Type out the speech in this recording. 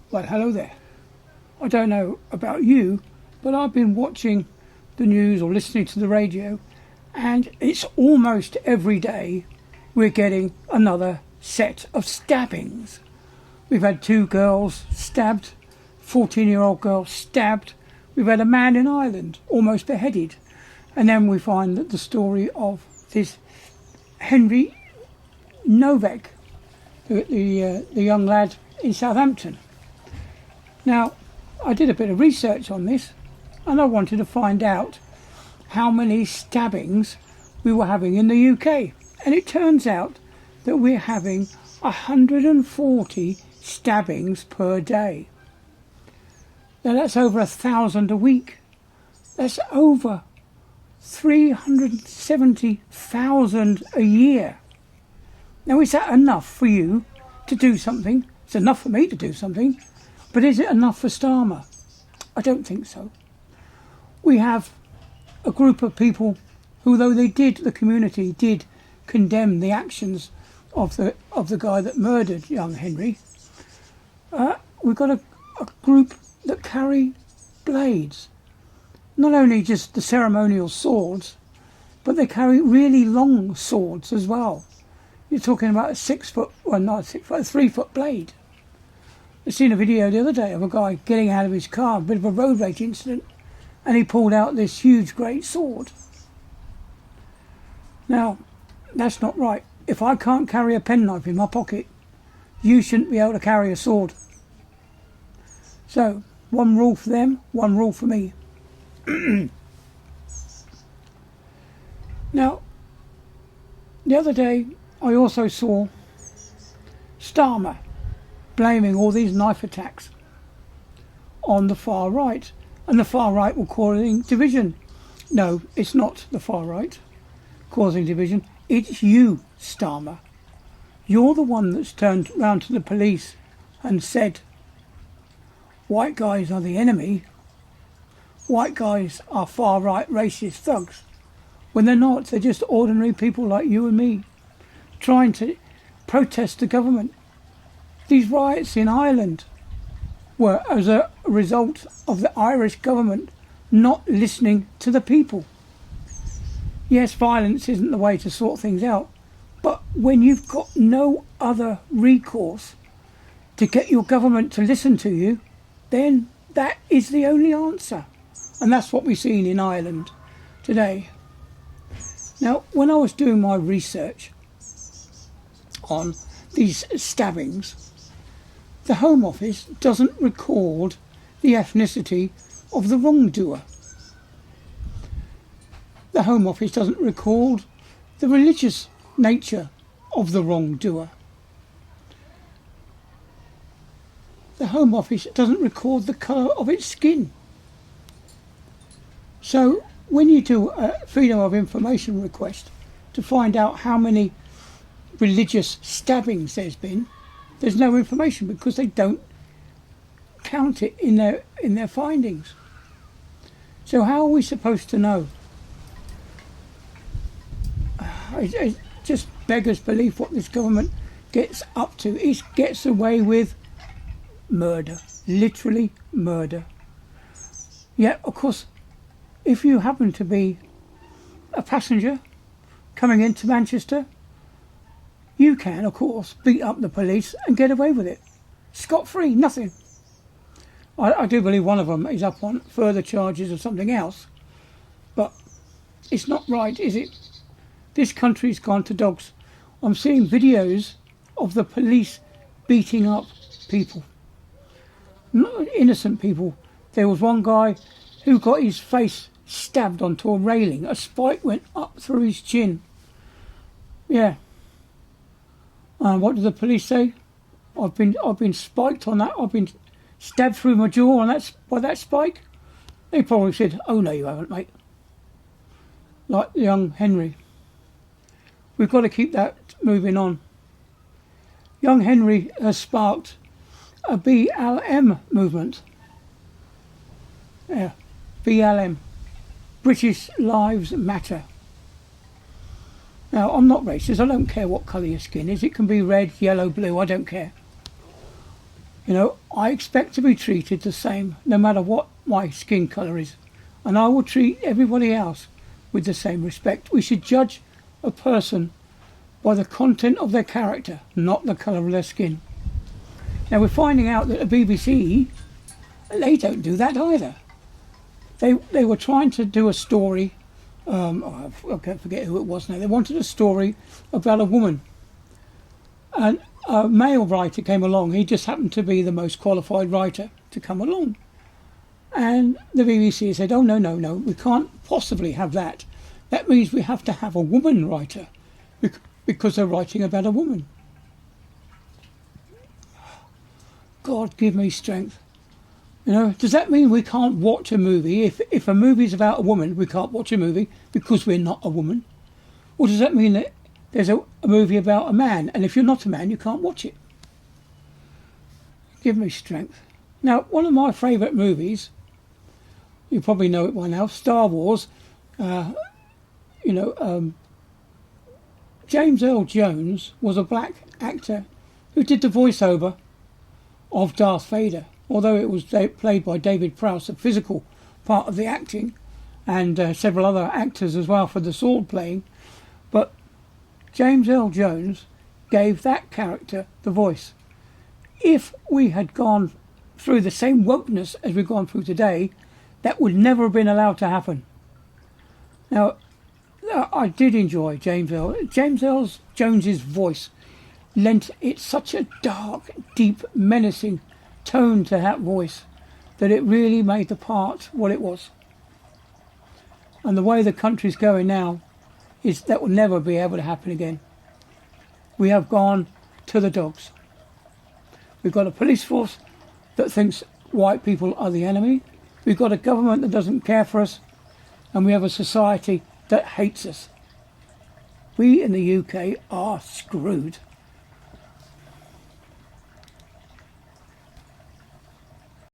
Well, hello there. I don't know about you, but I've been watching the news or listening to the radio, and it's almost every day we're getting another set of stabbings. We've had 2 girls stabbed, 14-year-old girl stabbed. We've had a man in Ireland almost beheaded. And then we find that the story of this Henry Novak, the young lad in Southampton. Now, I did a bit of research on this, and I wanted to find out how many stabbings we were having in the UK. And it turns out that we're having 140 stabbings per day. Now that's over 1,000 a week. That's over 370,000 a year. Now, is that enough for you to do something? It's enough for me to do something, but is it enough for Starmer? I don't think so. We have a group of people who, though the community did condemn the actions of the guy that murdered young Henry, we've got a group that carry blades. Not only just the ceremonial swords, but they carry really long swords as well. You're talking about a 3-foot blade. I seen a video the other day of a guy getting out of his car, a bit of a road rage incident, and he pulled out this huge, great sword. Now, that's not right. If I can't carry a penknife in my pocket, you shouldn't be able to carry a sword. So, one rule for them, one rule for me. Now, the other day I also saw Starmer blaming all these knife attacks on the far right, and the far right were causing division. No, it's not the far right causing division, it's you, Starmer. You're the one that's turned round to the police and said, white guys are the enemy, white guys are far right racist thugs, when they're not. They're just ordinary people like you and me trying to protest the government. These riots in Ireland were as a result of the Irish government not listening to the people. Yes, violence isn't the way to sort things out, but when you've got no other recourse to get your government to listen to you, then that is the only answer. And that's what we've seen in Ireland today. Now, when I was doing my research on these stabbings, the Home Office doesn't record the ethnicity of the wrongdoer. The Home Office doesn't record the religious nature of the wrongdoer. The Home Office doesn't record the colour of its skin. So when you do a Freedom of Information request to find out how many religious stabbings there's no information because they don't count it in their findings. So how are we supposed to know? It just beggars belief what this government gets up to. It gets away with murder, literally murder. Yet, of course, if you happen to be a passenger coming into Manchester, you can, of course, beat up the police and get away with it. Scot-free, nothing. I do believe one of them is up on further charges of something else. But it's not right, is it? This country's gone to dogs. I'm seeing videos of the police beating up people. Not innocent people. There was one guy who got his face stabbed onto a railing. A spike went up through his chin. Yeah. And what did the police say? I've been spiked on that. I've been stabbed through my jaw on by that spike. They probably said, "Oh no, you haven't, mate." Like young Henry. We've got to keep that moving on. Young Henry has sparked a BLM movement. Yeah, BLM. British Lives Matter. Now, I'm not racist. I don't care what colour your skin is. It can be red, yellow, blue. I don't care. You know, I expect to be treated the same no matter what my skin colour is. And I will treat everybody else with the same respect. We should judge a person by the content of their character, not the colour of their skin. Now we're finding out that the BBC, they don't do that either. They were trying to do a story, I forget who it was now. They wanted a story about a woman. And a male writer came along. He just happened to be the most qualified writer to come along. And the BBC said, oh, no, we can't possibly have that. That means we have to have a woman writer because they're writing about a woman. God, give me strength. You know, does that mean we can't watch a movie? If a movie's about a woman, we can't watch a movie because we're not a woman? Or does that mean that there's a movie about a man, and if you're not a man, you can't watch it? Give me strength. Now, one of my favourite movies, you probably know it by now, Star Wars. James Earl Jones was a black actor who did the voiceover of Darth Vader, although it was played by David Prowse, the physical part of the acting, and several other actors as well for the sword playing. But James Earl Jones gave that character the voice. If we had gone through the same wokeness as we've gone through today, that would never have been allowed to happen. Now, I did enjoy James Earl Jones's voice lent it such a dark, deep, menacing tone to that voice that it really made the part what it was. And the way the country's going now is that will never be able to happen again. We have gone to the dogs. We've got a police force that thinks white people are the enemy. We've got a government that doesn't care for us. And we have a society that hates us. We in the UK are screwed.